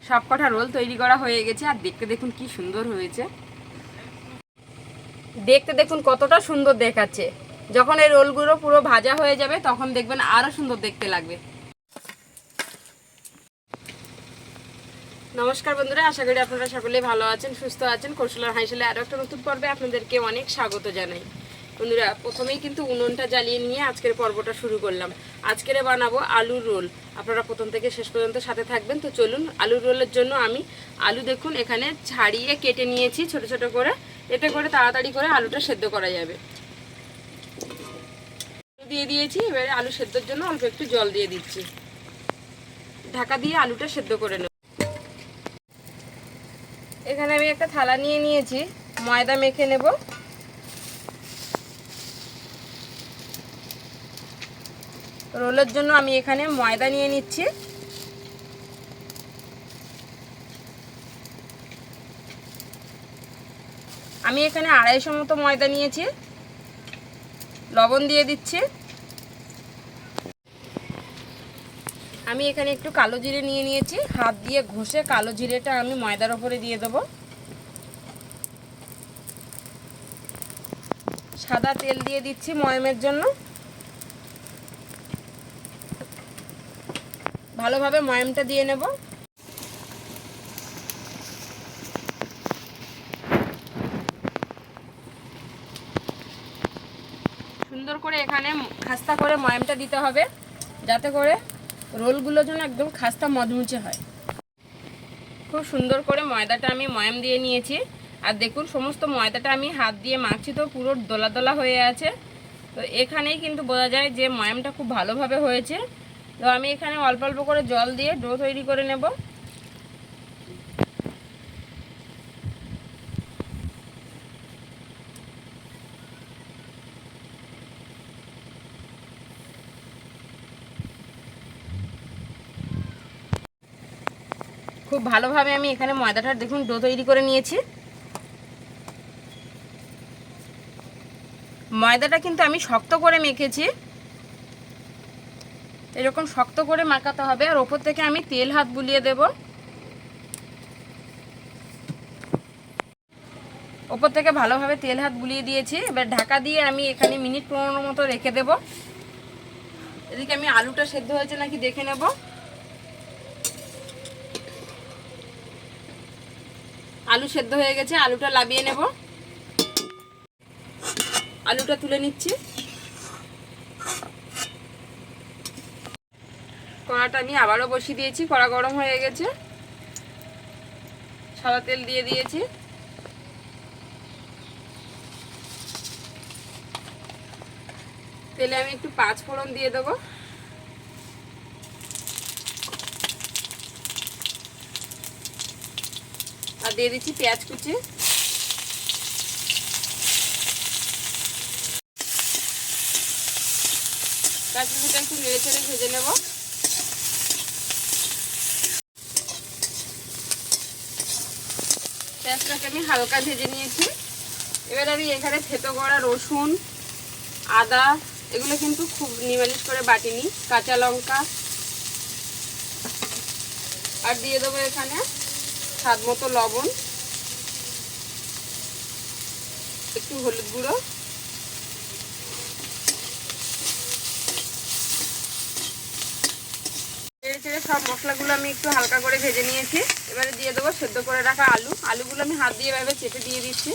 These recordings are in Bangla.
সব কটা রোল তৈরি করা হয়ে গেছে। আর দেখতে দেখুন কি সুন্দর হয়েছে, দেখতে দেখুন কতটা সুন্দর দেখাচ্ছে। যখন এই রোলগুলো পুরো ভাজা হয়ে যাবে তখন দেখবেন আরও সুন্দর দেখতে লাগবে। নমস্কার বন্ধুরা, আশা করি আপনারা সকলেই ভালো আছেন, সুস্থ আছেন। কৌশলার হাইশালে আরও একটা নতুন পর্বে আপনাদেরকে অনেক স্বাগত জানাই। বন্ধুরা, প্রথমেই কিন্তু উনুনটা জ্বালিয়ে নিয়ে আজকের পর্বটা শুরু করলাম। আজকের বানাবো আলুর রোল। আপনারা প্রথম থেকে শেষ পর্যন্ত সাথে থাকবেন। তো চলুন, আলুর রোলের জন্য আমি আলু দেখুন এখানে ছাড়িয়ে কেটে নিয়েছি ছোট ছোট করে। এতে করে তাড়াতাড়ি করে আলুটা সেদ্ধ করা যাবে। দিয়ে দিয়েছি, এবারে আলু সেদ্ধর জন্য অল্প একটু জল দিয়ে দিচ্ছি। ঢাকা দিয়ে আলুটা সেদ্ধ করে নেব। এখানে আমি একটা থালা নিয়ে নিয়েছি, ময়দা মেখে নেব। রোলের জন্য আমি এখানে ময়দা নিয়ে নিচ্ছি। আমি এখানে 250 মতো ময়দা নিয়েছি। লবণ দিয়ে দিচ্ছি। আমি এখানে একটু কালো জিরে নিয়ে নিয়েছি, হাত দিয়ে ঘষে কালো জিরেটা আমি ময়দার ওপরে দিয়ে দেবো। সাদা তেল দিয়ে দিচ্ছি ময়মের জন্য। ভালোভাবে ময়মটা দিয়ে নেব। সুন্দর করে এখানে খাস্তা করে ময়মটা দিতে হবে, যাতে করে রোলগুলো যেন একদম খাস্তা মচমুচে হয়। খুব সুন্দর করে ময়দাটা আমি ময়ম দিয়ে নিয়েছি। আর দেখুন সমস্ত ময়দাটা আমি হাত দিয়ে মাখছি, তো পুরো দোলা দোলা হয়ে আছে। তো এখানেই কিন্তু বোঝা যায় যে ময়মটা খুব ভালোভাবে হয়েছে। তো আমি এখানে অল্প অল্প করে জল দিয়ে ডো তৈরি করে নেব। খুব ভালোভাবে আমি এখানে ময়দাটা দেখুন ডো তৈরি করে নিয়েছি। ময়দাটা কিন্তু আমি শক্ত করে মেখেছি, এরকম শক্ত করে মাখাতে হবে। আর ওপর থেকে আমি তেল হাত বুলিয়ে দেব। ওপর থেকে ভালোভাবে তেল হাত বুলিয়ে দিয়েছি। এবার ঢাকা দিয়ে আমি এখানে মিনিট 15 মতো রেখে দেব। এদিকে আমি আলুটা সেদ্ধ হয়েছে নাকি দেখে নেব। আলু সেদ্ধ হয়ে গেছে, আলুটা লাবিয়ে নেব। আলুটা তুলে নিচ্ছি। কড়াটা আমি আবারও বসিয়ে দিয়েছি, কড়া গরম হয়ে গেছে। সাদা তেল দিয়ে দিয়েছি। তেলে আমি একটু 5 ফোড়ন দিয়ে দেবো। আর দিয়ে দিচ্ছি পেঁয়াজ কুচি। পেঁয়াজ কুচিটা একটু নেড়ে চেড়ে ভেজে নেব। পেঁয়াজটাকে আমি হালকা ভেজে নিয়েছি। এবার আমি এখানে থেতো করা রসুন, আদা এগুলো কিন্তু খুব নিমালিশ করে বাটিনি, কাঁচা লঙ্কা আর দিয়ে দেবো এখানে স্বাদ মতো লবণ, একটু হলুদ গুঁড়ো, নেড়ে চেড়ে সব মশলাগুলো আমি একটু হালকা করে ভেজে নিয়েছি। এবারে দিয়ে দেবো সেদ্ধ করে রাখা আলুগুলো আমি হাত দিয়ে এভাবে চেপে দিয়ে দিচ্ছি।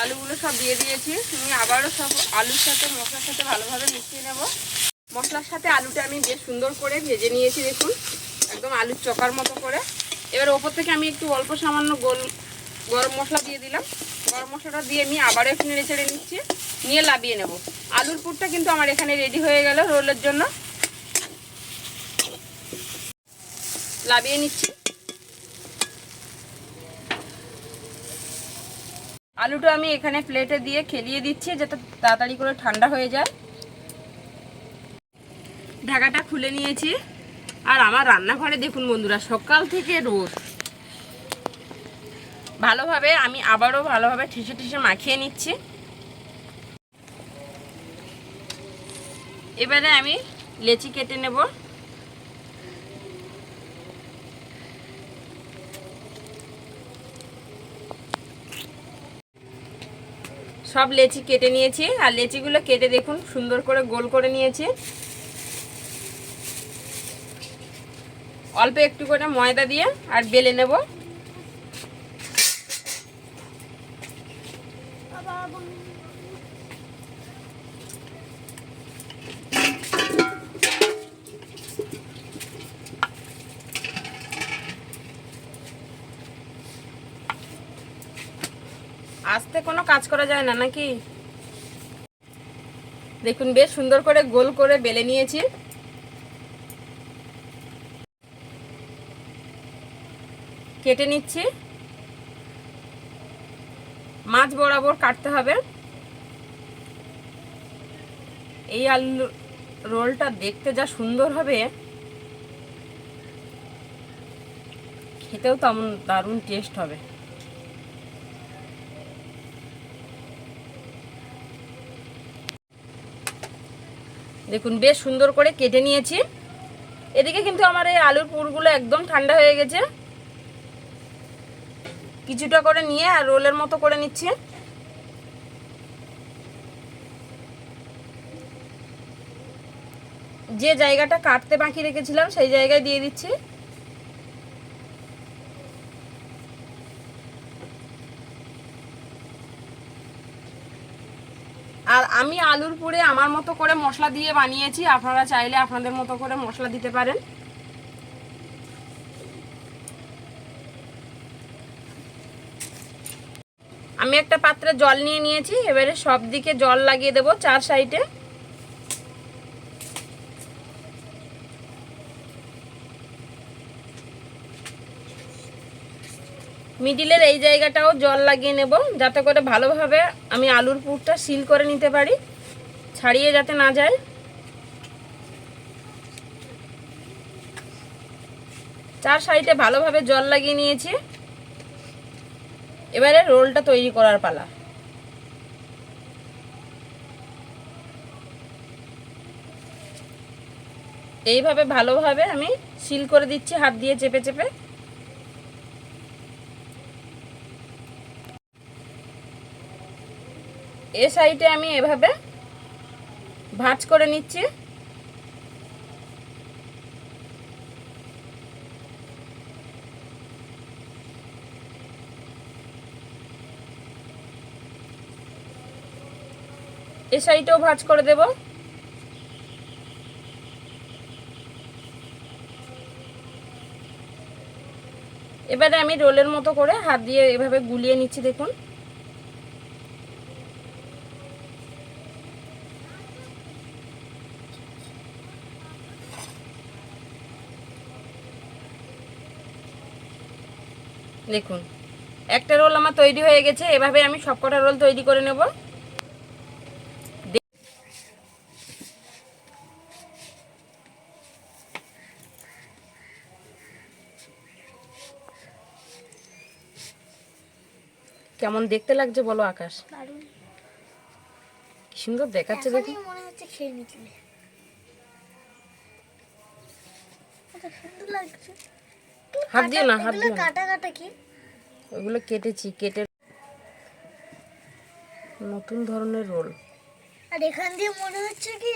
আলুগুলো সব দিয়ে দিয়েছি। আমি আবারও সব আলুর সাথে মশলার সাথে ভালোভাবে মিশিয়ে নেব। মশলার সাথে আলুটা আমি বেশ সুন্দর করে ভেজে নিয়েছি, দেখুন একদম আলুর চকার মতো করে। এবার ওপর থেকে আমি একটু অল্প সামান্য গরম মশলা দিয়ে দিলাম। গরম মশলাটা দিয়ে আমি আবারও একটু নেড়ে চেড়ে নিচ্ছি, নিয়ে লাবিয়ে নেব। আলুর পুরটা কিন্তু আমার এখানে রেডি হয়ে গেল রোলের জন্য। লাবিয়ে নিচ্ছি। আলুটা আমি এখানে প্লেটে দিয়ে খেলিয়ে দিচ্ছি, যাতে তাড়াতাড়ি করে ঠান্ডা হয়ে যায়। ঢাকাটা খুলে নিয়েছি। আর আমার রান্নাঘরে দেখুন বন্ধুরা, সকাল থেকে রোদ। ভালোভাবে আমি আবারও ভালোভাবে ঠেসে ঠেসে মাখিয়ে নিচ্ছি। এবারে আমি লেচি কেটে নেব। সব লেচি কেটে নিয়েছি, আর লেচিগুলো কেটে দেখুন সুন্দর করে গোল করে নিয়েছি। অল্প একটু করে ময়দা দিয়ে আর বেলে নেব। আস্তে কোনো কাজ করা যায় না নাকি? দেখুন বেশ সুন্দর করে গোল করে বেলে নিয়েছি। কেটে নিচ্ছি। মাছ বরাবর কাটতে হবে। এই আলু রোলটা দেখতে যা সুন্দর হবে, খেতেও তেমন দারুণ টেস্ট হবে। দেখুন বেশ সুন্দর করে কেটে নিয়েছি। এদিকে কিন্তু আমার এই আলুর পুরগুলো একদম ঠান্ডা হয়ে গেছে। কিছুটা করে নিয়ে আর রোলের মতো করে নিচ্ছি। যে জায়গাটা কাটতে বাকি রেখেছিলাম সেই জায়গায় দিয়ে দিচ্ছি। আর আমি আলুর পুরে আমার মতো করে মশলা দিয়ে বানিয়েছি, আপনারা চাইলে আপনাদের মতো করে মশলা দিতে পারেন। আমি একটা পাত্রে জল নিয়ে নিয়েছি, এবারে সব দিকে জল লাগিয়ে দেব 4 সাইডে। মিডিলের এই জায়গাটাও জল লাগিয়ে নেব, যাতে করে ভালোভাবে আমি আলুর পুরটা সিল করে নিতে পারি, ছাড়িয়ে যাতে না যায়। চার সাইডে ভালোভাবে জল লাগিয়ে নিয়েছি। এবারে রোলটা তৈরি করার পালা। এইভাবে ভালোভাবে আমি সিল করে দিচ্ছি হাত দিয়ে চেপে চেপে। এ সাইডে আমি এভাবে ভাঁজ করে নিচ্ছি। এ সাইডেও ভাঁজ করে দেব। এবারে আমি রোলের মতো করে হাত দিয়ে এভাবে গুলিয়ে নিচ্ছি। দেখুন দেখুন একটা রোল আমার তৈরি হয়ে গেছে। এভাবে আমি সবকটা রোল তৈরি করে নেব। কেমন দেখতে লাগছে বলো আকাশ? কি সুন্দর দেখাচ্ছে দেখুন। মনে হচ্ছে খেয়ে নিতে সুন্দর লাগছে। হাত দিও না, হাত দিও না। কাটা কাটা কি? ওইগুলো কেটেছি, কেটে নতুন ধরনের রোল। আর এখান দিয়ে মনে হচ্ছে কি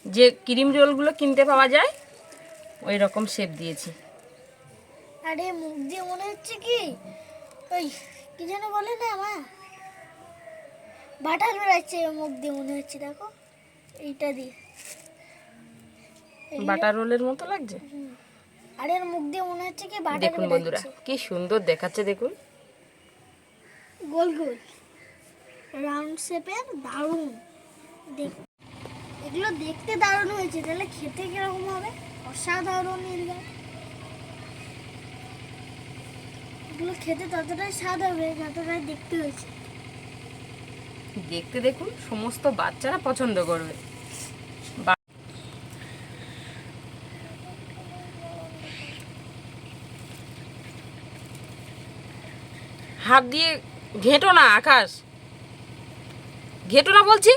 যে ক্রিম রোলগুলো কিনতে পাওয়া যায় ওই রকম শেপ দিয়েছি। আর এই মুখ দিয়ে মনে হচ্ছে কি ওই কি যেন বলে না মা, বাটার বেরাচ্ছে মুখ দিয়ে মনে হচ্ছে। দেখো এইটা দিয়ে বাটার রোলের মতো লাগছে। আর এর মুখ দিয়ে মনে হচ্ছে কি বাটার। দেখুন বন্ধুরা কি সুন্দর দেখাচ্ছে দেখুন। গোল গোল রাউন্ড শেপের, দারুণ দেখুন। এগুলো দেখতে দারুণ হয়েছে, তাহলে খেতে কিরকম হবে? অসাধারণ। এগুলো খেতে ততটাই স্বাদ হবে যতটাই দেখতে হয়েছে। দেখতে দেখুন সমস্ত বাচ্চারা পছন্দ করবে। হাত দিয়ে ঘেঁটো না আকাশ, ঘেঁটো না বলছি।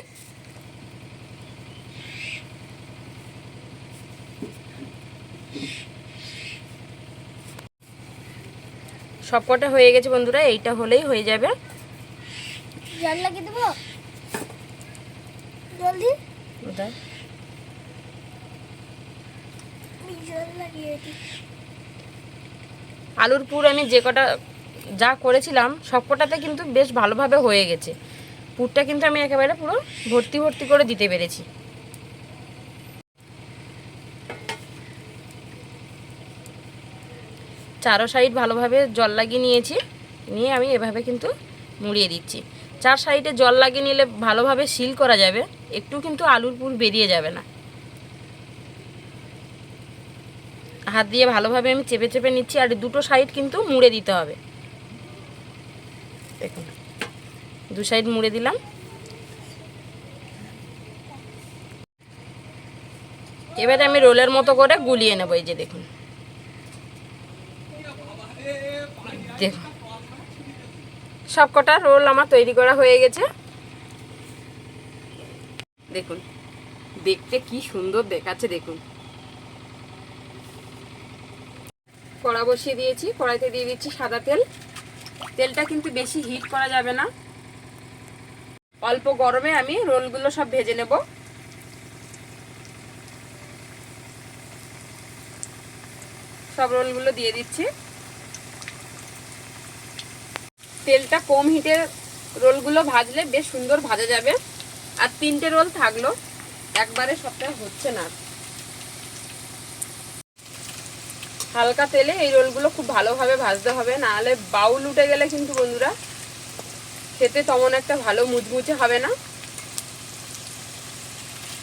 সবকটা হয়ে গেছে বন্ধুরা, এইটা হলেই হয়ে যাবে। জল লাগিয়ে দেবো, জলদি কোথায়? জল লাগিয়ে দিই। আলুর পুর আমি যে কটা যা করেছিলাম সবকটাতে কিন্তু বেশ ভালোভাবে হয়ে গেছে। পুরটা কিন্তু আমি একেবারে পুরো ভর্তি ভর্তি করে দিতে পেরেছি। চারো সাইড ভালোভাবে জল লাগিয়ে নিয়েছি, নিয়ে আমি এভাবে কিন্তু মুড়িয়ে দিচ্ছি। চার সাইডে জল লাগিয়ে নিলে ভালোভাবে সিল করা যাবে, একটু কিন্তু আলুর পুর বেরিয়ে যাবে না। হাত দিয়ে ভালোভাবে আমি চেপে চেপে নিচ্ছি, আর দুটো সাইড কিন্তু মুড়ে দিতে হবে। দেখুন, দু সাইড মুড়ে দিলাম। এবারে আমি রোলের মতো করে গুলিয়ে নেবো। এই যে দেখুন, দেখুন সবকটা রোল আমার তৈরি করা হয়ে গেছে। দেখুন দেখতে কি সুন্দর দেখাচ্ছে। দেখুন, কড়া বসিয়ে দিয়েছি, কড়াইতে দিয়ে দিচ্ছি সাদা তেল। তেলটা কিন্তু বেশি হিট করা যাবে না, অল্প গরমে আমি রোলগুলো সব ভেজে নেব। সব রোলগুলো দিয়ে দিচ্ছি। তেলটা কম হিটে রোলগুলো ভাজলে বেশ সুন্দর ভাজা যাবে। আর 3টে রোল থাকলো, একবারে সবটা হচ্ছে না। হালকা তেলে এই রোলগুলো খুব ভালোভাবে ভাজতে হবে, নাহলে বাউল উঠে গেলে কিন্তু বন্ধুরা খেতে তেমন একটা ভালো মুচমুচে হবে না।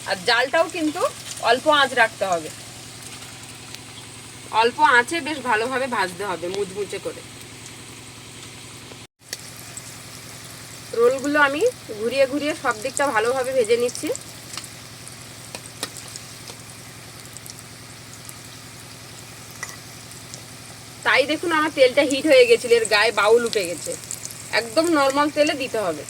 আর জালটাও কিন্তু অল্প আঁচ রাখতে হবে, অল্প আঁচে বেশ ভালোভাবে ভাজতে হবে মুচমুচে করে। রোলগুলো আমি ঘুরিয়ে ঘুরিয়ে সব দিকটা ভালোভাবে ভেজে নিচ্ছি। তাই দেখুন আমার তেলটা হিট হয়ে গেছিল, এর গায়ে বাউল উঠে গেছে। একদম নর্মাল তেলে দিতে হবে।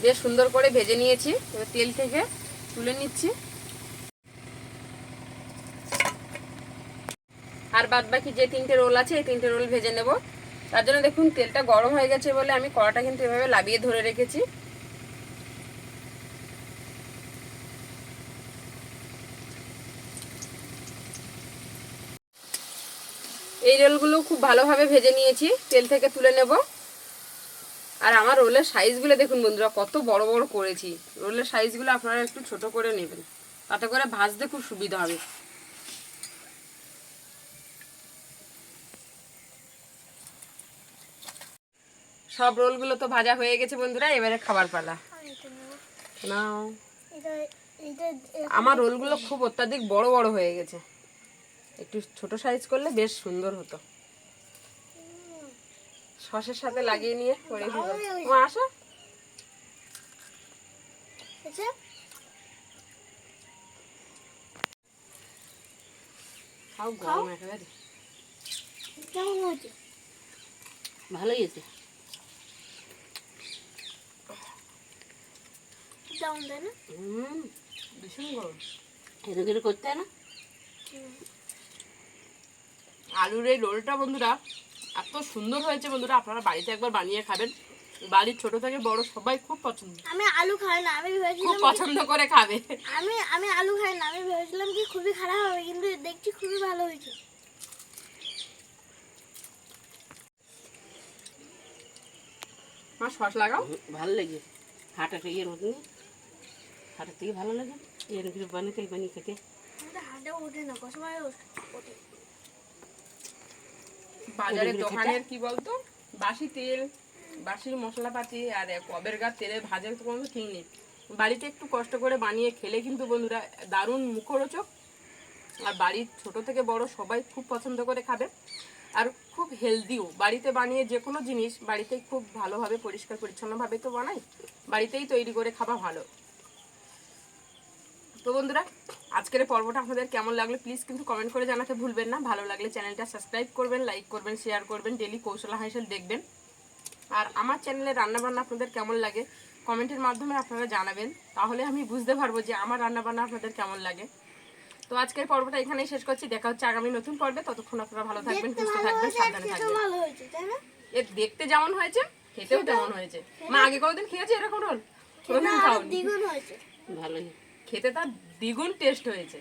বেশ সুন্দর করে ভেজে নিয়েছি, এবার তেল থেকে তুলে নিচ্ছি। আর বাদ বাকি যে 3টে রোল আছে এই 3টে রোল ভেজে নেব। তার জন্য দেখুন তেলটা গরম হয়ে গেছে বলে আমি কড়াটা কিন্তু এভাবে লাবিয়ে ধরে রেখেছি। এই রোলগুলো খুব ভালোভাবে ভেজে নিয়েছি, তেল থেকে তুলে নেব। আর আমার রোলের সাইজগুলো দেখুন বন্ধুরা কত বড় বড় করেছি। রোলের সাইজগুলো আপনারা একটু ছোট করে নেবেন, তাতে করে ভাজতে খুব সুবিধা হবে। সব রোলগুলো তো ভাজা হয়ে গেছে বন্ধুরা, এবারে খাবার পালা। নাও, আমার রোলগুলো খুব অত্যাধিক বড় বড় হয়ে গেছে, একটু ছোট সাইজ করলে বেশ সুন্দর হতো। সসের সাথে লাগিয়ে নিয়ে করে দিও। মা আসো, খাও গরম একেবারে। কেমন হয়েছে? ভালোই হয়েছে। কেমন তাই না? ভীষণ গরম, এরকম করতে হয় না। আলুর এই রোলটা বন্ধুরা এত সুন্দর হয়েছে বন্ধুরা, আপনারা বাড়িতে একবার বানিয়ে খাবেন। বাড়ির ছোট থেকে বড় সবাই খুব পছন্দ। আমি আলু খাই না, আমি ভেবেছিলাম খুব পছন্দ করে খাবে। আমি আলু খাই না, আমি ভেবেছিলাম কি খুবই খারাপ হবে, কিন্তু দেখছি খুবই ভালো হয়েছে। মা সস লাগাও। ভালো লাগে, হাঁটাটা ইয়ের মতন, হাঁটার থেকে ভালো লাগে এর কিছু বানিয়ে তেল বানিয়ে খেতে। আমাদের হাতেও ওঠে না, কসময় ওঠে। বাজারের দোকানের কি বলতো বাসি তেল, বাসি মশলাপাতি আর কবের গাছ তেলে ভাজার তো কোনো ঠিক নেই। বাড়িতে একটু কষ্ট করে বানিয়ে খেলে কিন্তু বন্ধুরা দারুণ মুখরোচক, আর বাড়ির ছোট থেকে বড় সবাই খুব পছন্দ করে খাবে। আর খুব হেলদিও। বাড়িতে বানিয়ে যে কোনো জিনিস বাড়িতেই খুব ভালোভাবে পরিষ্কার পরিচ্ছন্নভাবে তো বানাই, বাড়িতেই তৈরি করে খাওয়া ভালো। তো বন্ধুরা আজকের পর্বটা আপনাদের কেমন লাগলো প্লিজ কিন্তু কমেন্ট করে জানাতে ভুলবেন না। ভালো লাগলে চ্যানেলটা সাবস্ক্রাইব করবেন, লাইক করবেন, শেয়ার করবেন, ডেলি কৌশলা হাসিল দেখবেন। আর আমার চ্যানেলে রান্নাবান্না আপনাদের কেমন লাগে কমেন্টের মাধ্যমে আপনারা জানাবেন, তাহলে আমি বুঝতে পারবো যে আমার রান্নাবান্না আপনাদের কেমন লাগে। তো আজকের পর্বটা এখানেই শেষ করছি, দেখা হচ্ছে আগামী নতুন পর্বে। ততক্ষণ আপনারা ভালো থাকবেন, সুস্থ থাকবেন, সাবধানে খেতে থাকবেন। ভালো হয়েছে তাই না? এর দেখতে যেমন হয়েছে খেতেও তেমন হয়েছে। মা আগে কোনোদিন খেয়েছে এরকম রোল? খেতে কোনোদিন আরো খাওনি। দ্বিগুণ হয়েছে। ভালোই। খেতে তার দ্বিগুণ টেস্ট হয়েছে।